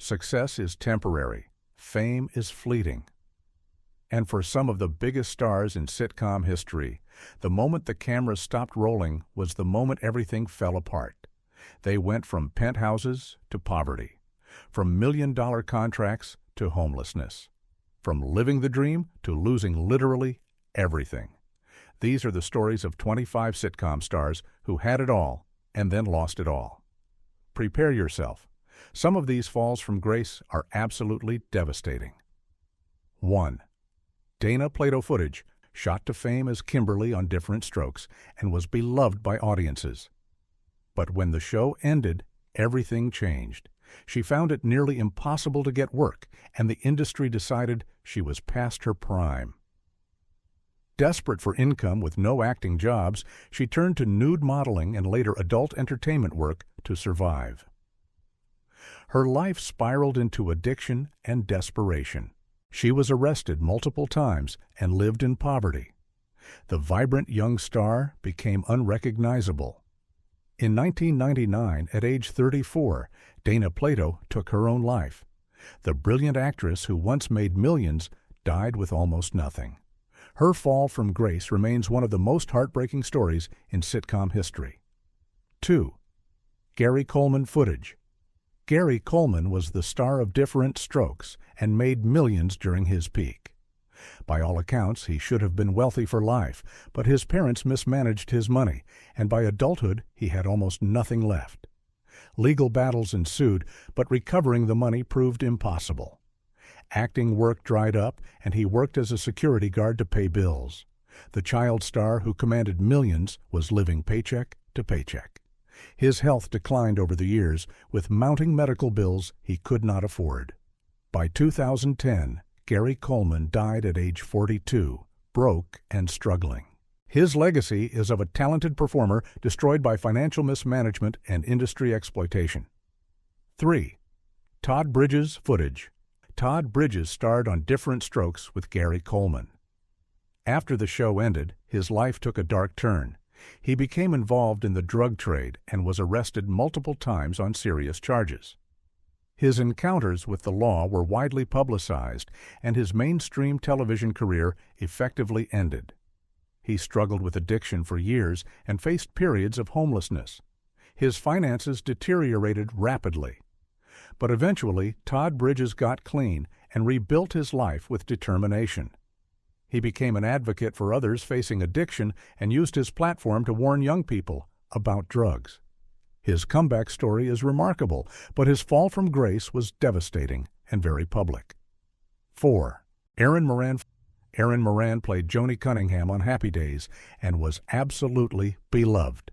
success is temporary, fame is fleeting. And for some of the biggest stars in sitcom history, the moment the camera stopped rolling was the moment everything fell apart. They went from penthouses to poverty, from million-dollar contracts to homelessness, from living the dream to losing literally everything. These are the stories of 25 sitcom stars who had it all and then lost it all. Prepare yourself. Some of these falls from grace are absolutely devastating. 1. Dana Plato footage, shot to fame as Kimberly on Different Strokes, and was beloved by audiences. But when the show ended, everything changed. She found it nearly impossible to get work, and the industry decided she was past her prime. Desperate for income with no acting jobs, she turned to nude modeling and later adult entertainment work to survive. Her life spiraled into addiction and desperation. She was arrested multiple times and lived in poverty. The vibrant young star became unrecognizable. In 1999, at age 34, Dana Plato took her own life. The brilliant actress who once made millions died with almost nothing. Her fall from grace remains one of the most heartbreaking stories in sitcom history. 2. Gary Coleman footage. Gary Coleman was the star of Different Strokes and made millions during his peak. By all accounts, he should have been wealthy for life, but his parents mismanaged his money, and by adulthood he had almost nothing left. Legal battles ensued, but recovering the money proved impossible. Acting work dried up, and he worked as a security guard to pay bills. The child star who commanded millions was living paycheck to paycheck. His health declined over the years, with mounting medical bills he could not afford. By 2010, Gary Coleman died at age 42, broke and struggling. His legacy is of a talented performer destroyed by financial mismanagement and industry exploitation. 3. Todd Bridges footage. Todd Bridges starred on Different Strokes with Gary Coleman. After the show ended, his life took a dark turn. He became involved in the drug trade and was arrested multiple times on serious charges. His encounters with the law were widely publicized, and his mainstream television career effectively ended. He struggled with addiction for years and faced periods of homelessness. His finances deteriorated rapidly. But eventually, Todd Bridges got clean and rebuilt his life with determination. He became an advocate for others facing addiction and used his platform to warn young people about drugs. His comeback story is remarkable, but his fall from grace was devastating and very public. 4. Erin Moran. Erin Moran played Joni Cunningham on Happy Days and was absolutely beloved.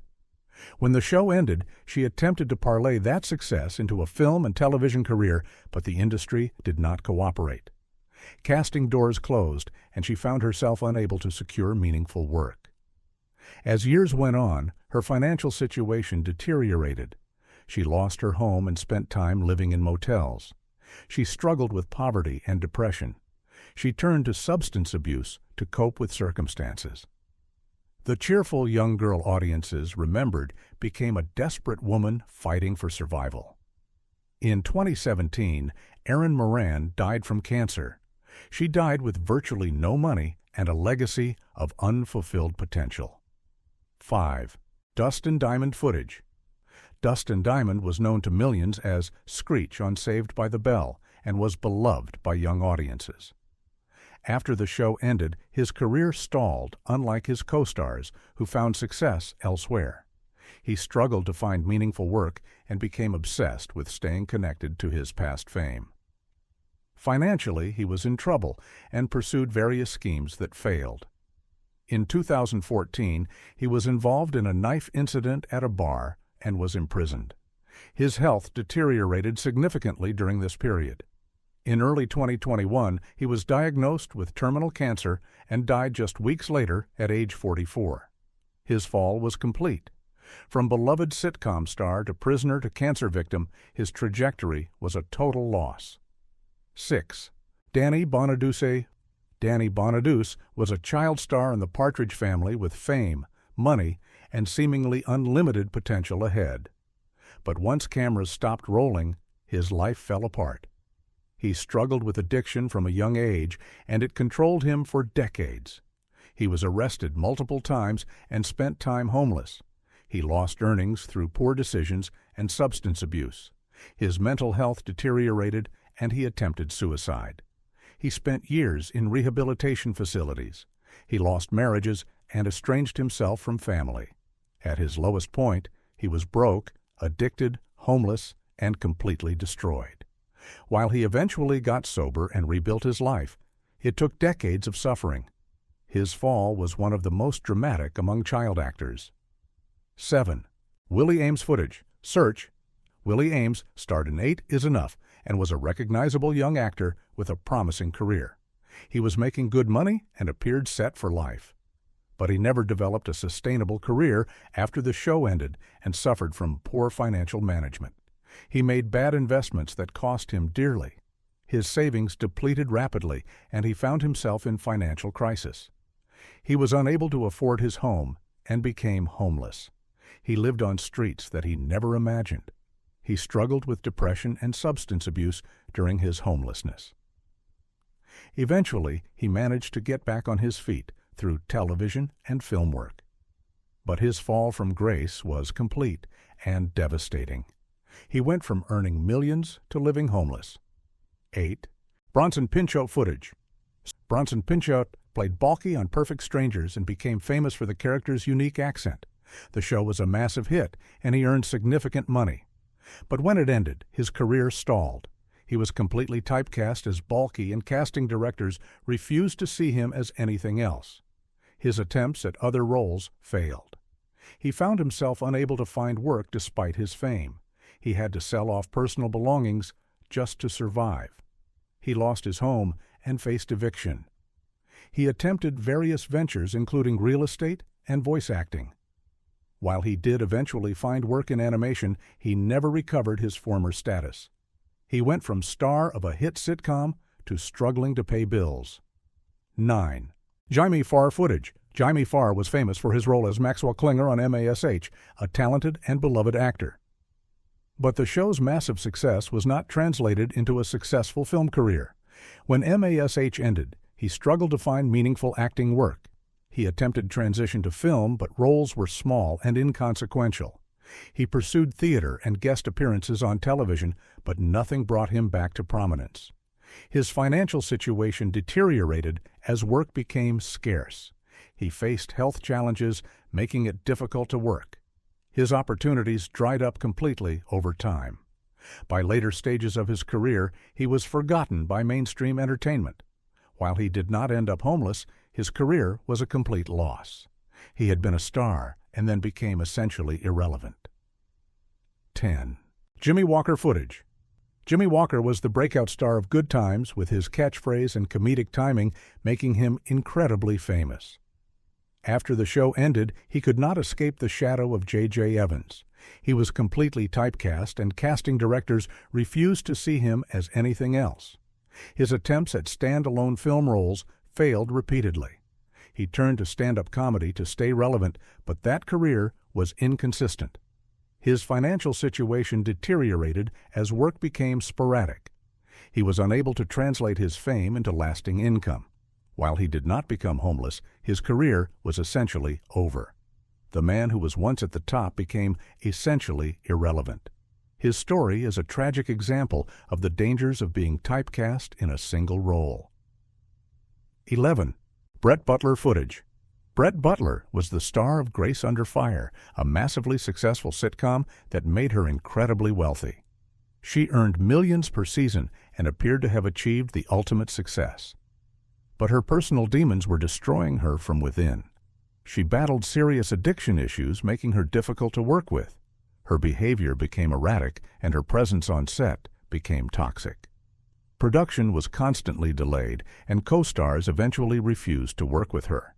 When the show ended, she attempted to parlay that success into a film and television career, but the industry did not cooperate. Casting doors closed, and she found herself unable to secure meaningful work. As years went on, her financial situation deteriorated. She lost her home and spent time living in motels. She struggled with poverty and depression. She turned to substance abuse to cope with circumstances. The cheerful young girl audiences remembered became a desperate woman fighting for survival. In 2017, Erin Moran died from cancer. She died with virtually no money and a legacy of unfulfilled potential. 5. Dustin Diamond footage. Dustin Diamond was known to millions as Screech on Saved by the Bell and was beloved by young audiences. After the show ended, his career stalled, unlike his co-stars, who found success elsewhere. He struggled to find meaningful work and became obsessed with staying connected to his past fame. Financially, he was in trouble and pursued various schemes that failed. In 2014, he was involved in a knife incident at a bar and was imprisoned. His health deteriorated significantly during this period. In early 2021, he was diagnosed with terminal cancer and died just weeks later at age 44. His fall was complete. From beloved sitcom star to prisoner to cancer victim, his trajectory was a total loss. 6. Danny Bonaduce. Danny Bonaduce was a child star in the Partridge Family with fame, money, and seemingly unlimited potential ahead. But once cameras stopped rolling, his life fell apart. He struggled with addiction from a young age, and it controlled him for decades. He was arrested multiple times and spent time homeless. He lost earnings through poor decisions and substance abuse. His mental health deteriorated, and he attempted suicide. He spent years in rehabilitation facilities. He lost marriages and estranged himself from family. At his lowest point, he was broke, addicted, homeless, and completely destroyed. While he eventually got sober and rebuilt his life, it took decades of suffering. His fall was one of the most dramatic among child actors. 7. Willie Aames footage. Search. Willie Aames starred in 8 is Enough and was a recognizable young actor with a promising career. He was making good money and appeared set for life. But he never developed a sustainable career after the show ended and suffered from poor financial management. He made bad investments that cost him dearly. His savings depleted rapidly, and he found himself in financial crisis. He was unable to afford his home and became homeless. He lived on streets that he never imagined. He struggled with depression and substance abuse during his homelessness. Eventually, he managed to get back on his feet through television and film work. But his fall from grace was complete and devastating. He went from earning millions to living homeless. 8. Bronson Pinchot footage. Bronson Pinchot played Balky on Perfect Strangers and became famous for the character's unique accent. The show was a massive hit, and he earned significant money. But when it ended, his career stalled. He was completely typecast as Balky, and casting directors refused to see him as anything else. His attempts at other roles failed. He found himself unable to find work despite his fame. He had to sell off personal belongings just to survive. He lost his home and faced eviction. He attempted various ventures, including real estate and voice acting. While he did eventually find work in animation, he never recovered his former status. He went from star of a hit sitcom to struggling to pay bills. 9. Jimmie Farr footage. Jimmie Farr was famous for his role as Maxwell Klinger on MASH, a talented and beloved actor. But the show's massive success was not translated into a successful film career. When MASH ended, he struggled to find meaningful acting work. He attempted transition to film, but roles were small and inconsequential. He pursued theater and guest appearances on television, but nothing brought him back to prominence. His financial situation deteriorated as work became scarce. He faced health challenges, making it difficult to work. His opportunities dried up completely over time. By later stages of his career, he was forgotten by mainstream entertainment. While he did not end up homeless, his career was a complete loss. He had been a star and then became essentially irrelevant. 10. Jimmie Walker footage. Jimmie Walker was the breakout star of Good Times, with his catchphrase and comedic timing making him incredibly famous. After the show ended, he could not escape the shadow of J.J. Evans. He was completely typecast, and casting directors refused to see him as anything else. His attempts at stand-alone film roles failed repeatedly. He turned to stand-up comedy to stay relevant, but that career was inconsistent. His financial situation deteriorated as work became sporadic. He was unable to translate his fame into lasting income. While he did not become homeless, his career was essentially over. The man who was once at the top became essentially irrelevant. His story is a tragic example of the dangers of being typecast in a single role. 11. Brett Butler footage. Brett Butler was the star of Grace Under Fire, a massively successful sitcom that made her incredibly wealthy. She earned millions per season and appeared to have achieved the ultimate success. But her personal demons were destroying her from within. She battled serious addiction issues, making her difficult to work with. Her behavior became erratic, and her presence on set became toxic. Production was constantly delayed, and co-stars eventually refused to work with her.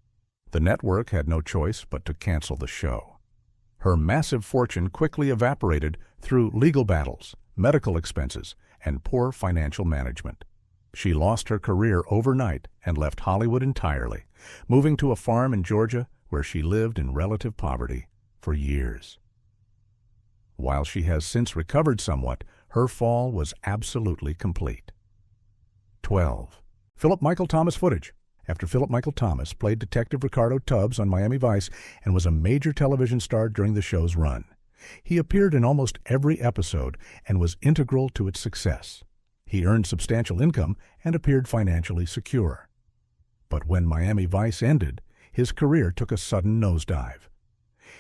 The network had no choice but to cancel the show. Her massive fortune quickly evaporated through legal battles, medical expenses, and poor financial management. She lost her career overnight and left Hollywood entirely, moving to a farm in Georgia where she lived in relative poverty for years. While she has since recovered somewhat, Her fall was absolutely complete. 12. Philip Michael Thomas footage. After Philip Michael Thomas played Detective Ricardo Tubbs on Miami Vice and was a major television star during the show's run. He appeared in almost every episode and was integral to its success. He earned substantial income and appeared financially secure. But when Miami Vice ended, his career took a sudden nosedive.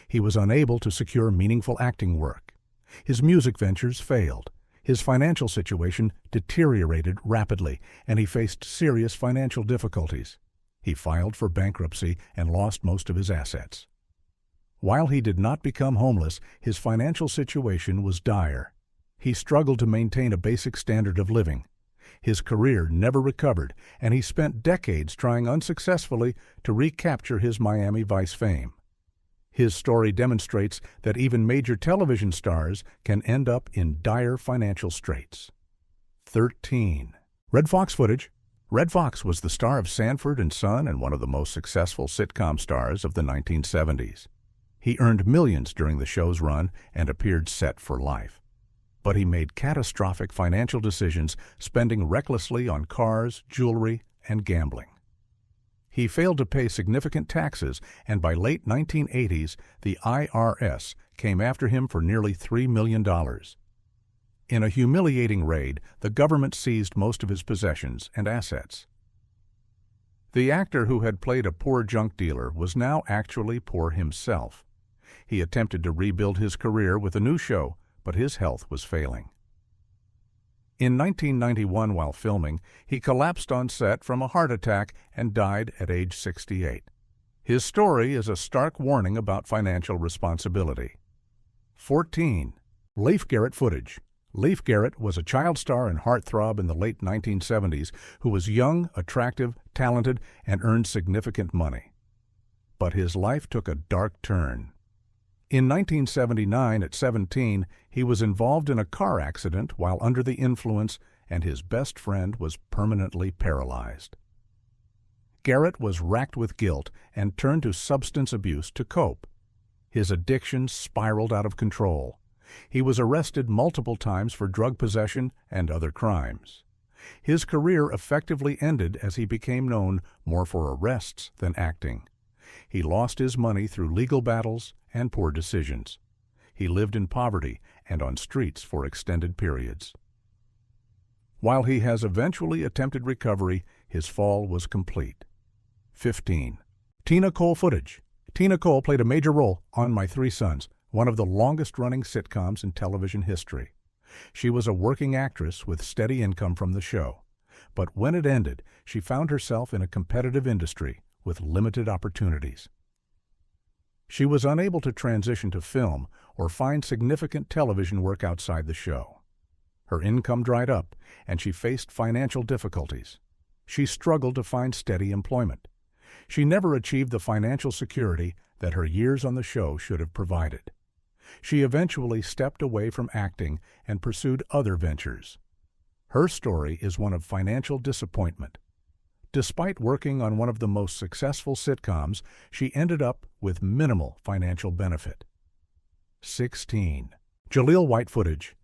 He was unable to secure meaningful acting work. His music ventures failed. His financial situation deteriorated rapidly, and he faced serious financial difficulties. He filed for bankruptcy and lost most of his assets. While he did not become homeless, his financial situation was dire. He struggled to maintain a basic standard of living. His career never recovered, and he spent decades trying unsuccessfully to recapture his Miami Vice fame. His story demonstrates that even major television stars can end up in dire financial straits. 13. Red Fox footage. Red Fox was the star of Sanford and Son and one of the most successful sitcom stars of the 1970s. He earned millions during the show's run and appeared set for life. But he made catastrophic financial decisions, spending recklessly on cars, jewelry, and gambling. He failed to pay significant taxes, and by late 1980s, the IRS came after him for nearly $3 million. In a humiliating raid, the government seized most of his possessions and assets. The actor who had played a poor junk dealer was now actually poor himself. He attempted to rebuild his career with a new show, but his health was failing. In 1991, while filming, he collapsed on set from a heart attack and died at age 68. His story is a stark warning about financial responsibility. 14. Leif Garrett footage. Leif Garrett was a child star and heartthrob in the late 1970s who was young, attractive, talented, and earned significant money. But his life took a dark turn. In 1979, at 17, he was involved in a car accident while under the influence, and his best friend was permanently paralyzed. Garrett was racked with guilt and turned to substance abuse to cope. His addiction spiraled out of control. He was arrested multiple times for drug possession and other crimes. His career effectively ended as he became known more for arrests than acting. He lost his money through legal battles and poor decisions. He lived in poverty and on streets for extended periods. While he has eventually attempted recovery, his fall was complete. 15. Tina Cole footage. Tina Cole played a major role on My Three Sons, one of the longest-running sitcoms in television history. She was a working actress with steady income from the show. But when it ended, she found herself in a competitive industry with limited opportunities. She was unable to transition to film or find significant television work outside the show. Her income dried up, and she faced financial difficulties. She struggled to find steady employment. She never achieved the financial security that her years on the show should have provided. She eventually stepped away from acting and pursued other ventures. Her story is one of financial disappointment. Despite working on one of the most successful sitcoms, she ended up with minimal financial benefit. 16. Jaleel White footage.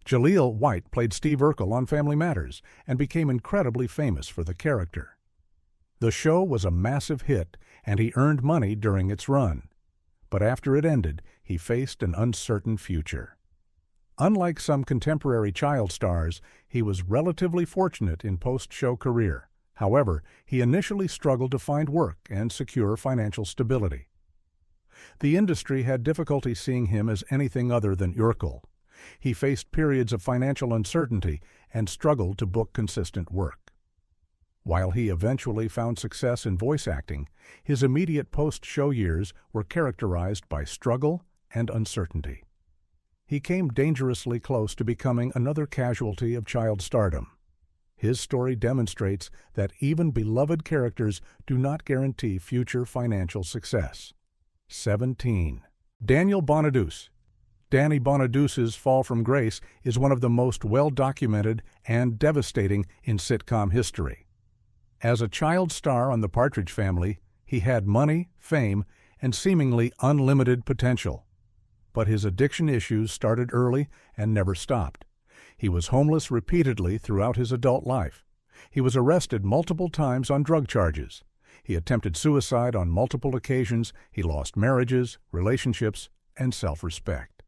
Jaleel White played Steve Urkel on Family Matters and became incredibly famous for the character. The show was a massive hit, and he earned money during its run. But after it ended, he faced an uncertain future. Unlike some contemporary child stars, he was relatively fortunate in post-show career. However, he initially struggled to find work and secure financial stability. The industry had difficulty seeing him as anything other than Urkel. He faced periods of financial uncertainty and struggled to book consistent work. While he eventually found success in voice acting, his immediate post-show years were characterized by struggle and uncertainty. He came dangerously close to becoming another casualty of child stardom. His story demonstrates that even beloved characters do not guarantee future financial success. 17. Daniel Bonaduce. Danny Bonaduce's fall from grace is one of the most well-documented and devastating in sitcom history. As a child star on The Partridge Family, he had money, fame, and seemingly unlimited potential. But his addiction issues started early and never stopped. He was homeless repeatedly throughout his adult life. He was arrested multiple times on drug charges. He attempted suicide on multiple occasions. He lost marriages, relationships, and self-respect.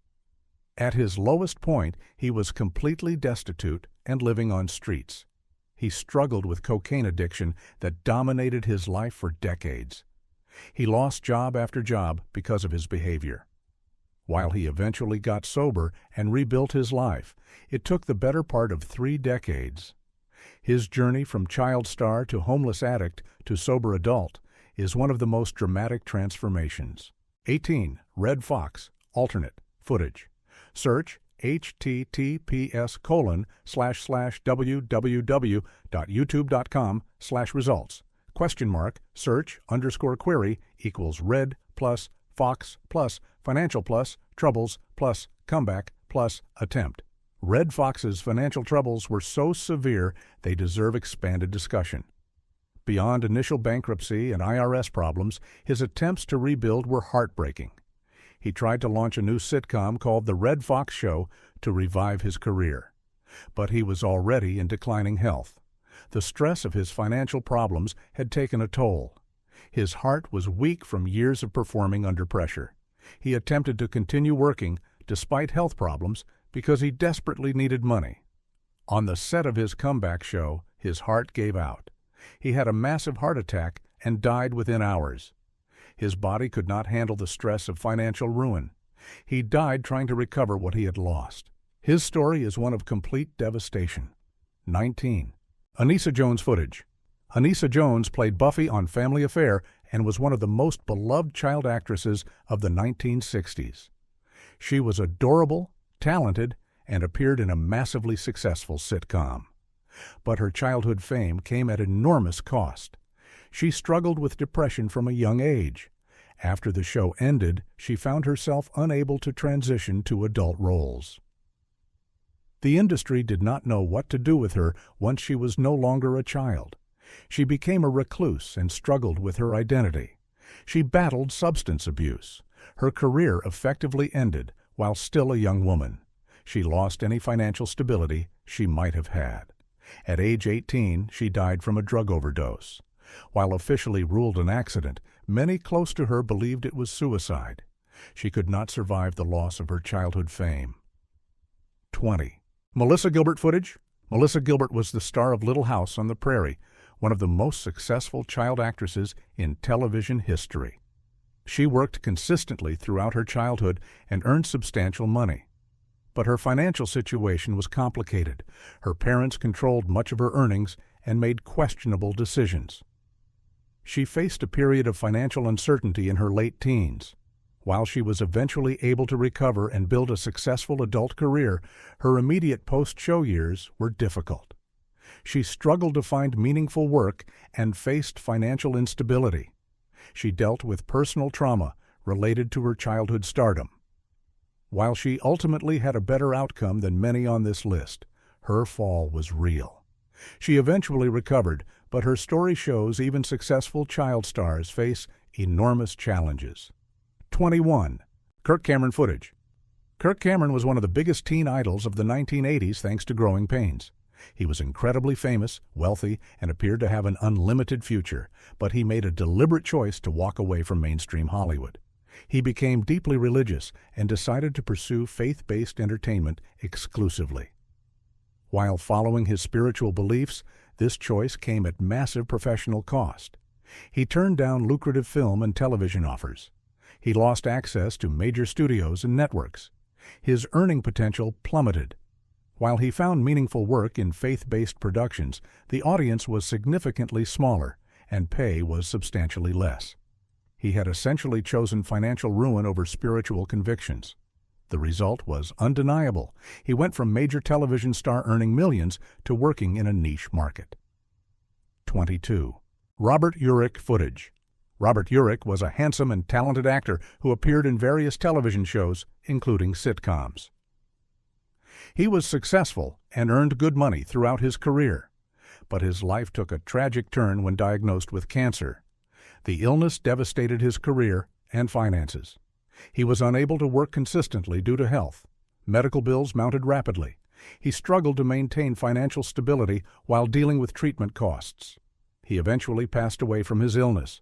At his lowest point, he was completely destitute and living on streets. He struggled with cocaine addiction that dominated his life for decades. He lost job after job because of his behavior. While he eventually got sober and rebuilt his life, it took the better part of 3 decades. His journey from child star to homeless addict to sober adult is one of the most dramatic transformations. 18. Red Fox, alternate, footage. Search https://www.youtube.com/results. !search_query equals red plus Fox plus financial plus troubles plus comeback plus attempt. Red Fox's financial troubles were so severe they deserve expanded discussion. Beyond initial bankruptcy and IRS problems, his attempts to rebuild were heartbreaking. He tried to launch a new sitcom called The Red Fox Show to revive his career. But he was already in declining health. The stress of his financial problems had taken a toll. His heart was weak from years of performing under pressure. He attempted to continue working, despite health problems, because he desperately needed money. On the set of his comeback show, his heart gave out. He had a massive heart attack and died within hours. His body could not handle the stress of financial ruin. He died trying to recover what he had lost. His story is one of complete devastation. 19. Anissa Jones footage. Anissa Jones played Buffy on Family Affair and was one of the most beloved child actresses of the 1960s. She was adorable, talented, and appeared in a massively successful sitcom. But her childhood fame came at enormous cost. She struggled with depression from a young age. After the show ended, she found herself unable to transition to adult roles. The industry did not know what to do with her once she was no longer a child. She became a recluse and struggled with her identity. She battled substance abuse. Her career effectively ended while still a young woman. She lost any financial stability she might have had. At age 18, she died from a drug overdose. While officially ruled an accident, many close to her believed it was suicide. She could not survive the loss of her childhood fame. 20. Melissa Gilbert footage. Melissa Gilbert was the star of Little House on the Prairie, one of the most successful child actresses in television history. She worked consistently throughout her childhood and earned substantial money. But her financial situation was complicated. Her parents controlled much of her earnings and made questionable decisions. She faced a period of financial uncertainty in her late teens. While she was eventually able to recover and build a successful adult career, her immediate post-show years were difficult. She struggled to find meaningful work and faced financial instability. She dealt with personal trauma related to her childhood stardom. While she ultimately had a better outcome than many on this list, her fall was real. She eventually recovered, but her story shows even successful child stars face enormous challenges. 21. Kirk Cameron footage. Kirk Cameron was one of the biggest teen idols of the 1980s thanks to Growing Pains. He was incredibly famous, wealthy, and appeared to have an unlimited future, but he made a deliberate choice to walk away from mainstream Hollywood. He became deeply religious and decided to pursue faith-based entertainment exclusively. While following his spiritual beliefs, this choice came at massive professional cost. He turned down lucrative film and television offers. He lost access to major studios and networks. His earning potential plummeted. While he found meaningful work in faith-based productions, the audience was significantly smaller, and pay was substantially less. He had essentially chosen financial ruin over spiritual convictions. The result was undeniable. He went from major television star earning millions to working in a niche market. 22. Robert Urich footage. Robert Urich was a handsome and talented actor who appeared in various television shows, including sitcoms. He was successful and earned good money throughout his career, but his life took a tragic turn when diagnosed with cancer. The illness devastated his career and finances. He was unable to work consistently due to health. Medical bills mounted rapidly, He struggled to maintain financial stability while dealing with treatment costs. He eventually passed away from his illness.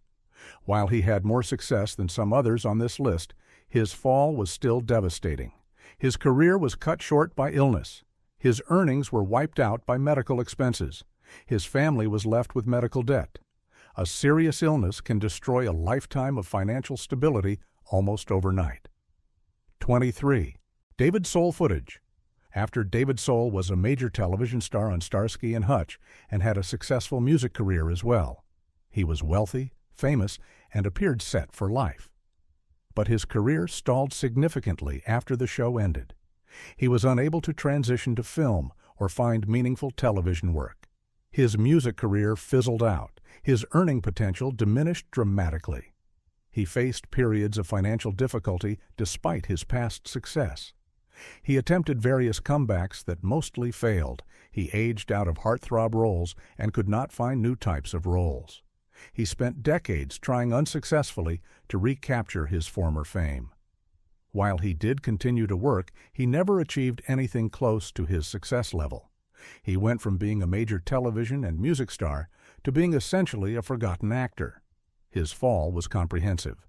While he had more success than some others on this list, his fall was still devastating. His career was cut short by illness. His earnings were wiped out by medical expenses. His family was left with medical debt. A serious illness can destroy a lifetime of financial stability almost overnight. 23. David Soul footage. After David Soul was a major television star on Starsky and Hutch and had a successful music career as well. He was wealthy, famous, and appeared set for life. But his career stalled significantly after the show ended. He was unable to transition to film or find meaningful television work. His music career fizzled out. His earning potential diminished dramatically. He faced periods of financial difficulty despite his past success. He attempted various comebacks that mostly failed. He aged out of heartthrob roles and could not find new types of roles. He spent decades trying unsuccessfully to recapture his former fame. While he did continue to work, he never achieved anything close to his success level. He went from being a major television and music star to being essentially a forgotten actor. His fall was comprehensive.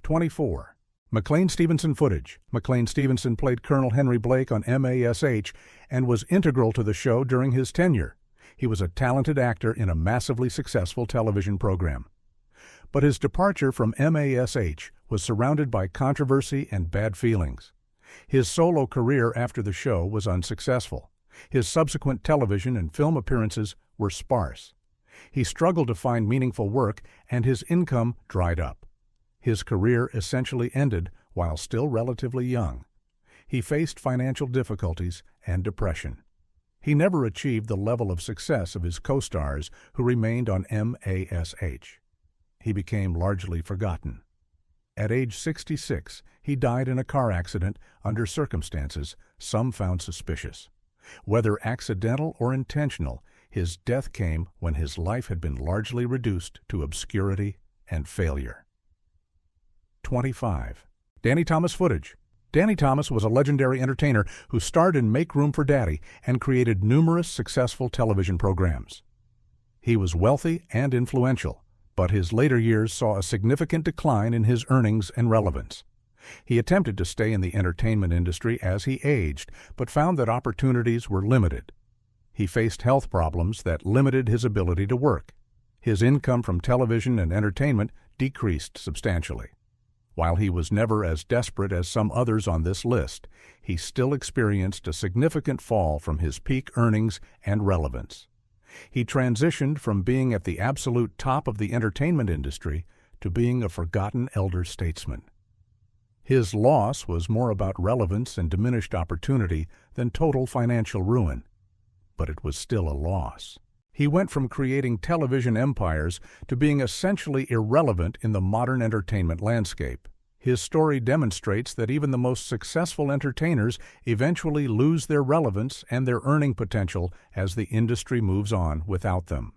24. McLean Stevenson footage. McLean Stevenson played Colonel Henry Blake on MASH and was integral to the show during his tenure. He was a talented actor in a massively successful television program. But his departure from MASH was surrounded by controversy and bad feelings. His solo career after the show was unsuccessful. His subsequent television and film appearances were sparse. He struggled to find meaningful work, and his income dried up. His career essentially ended while still relatively young. He faced financial difficulties and depression. He never achieved the level of success of his co-stars who remained on MASH. He became largely forgotten. At age 66, he died in a car accident under circumstances some found suspicious. Whether accidental or intentional, his death came when his life had been largely reduced to obscurity and failure. 25. Danny Thomas footage. Danny Thomas was a legendary entertainer who starred in Make Room for Daddy and created numerous successful television programs. He was wealthy and influential, but his later years saw a significant decline in his earnings and relevance. He attempted to stay in the entertainment industry as he aged, but found that opportunities were limited. He faced health problems that limited his ability to work. His income from television and entertainment decreased substantially. While he was never as desperate as some others on this list, he still experienced a significant fall from his peak earnings and relevance. He transitioned from being at the absolute top of the entertainment industry to being a forgotten elder statesman. His loss was more about relevance and diminished opportunity than total financial ruin, but it was still a loss. He went from creating television empires to being essentially irrelevant in the modern entertainment landscape. His story demonstrates that even the most successful entertainers eventually lose their relevance and their earning potential as the industry moves on without them.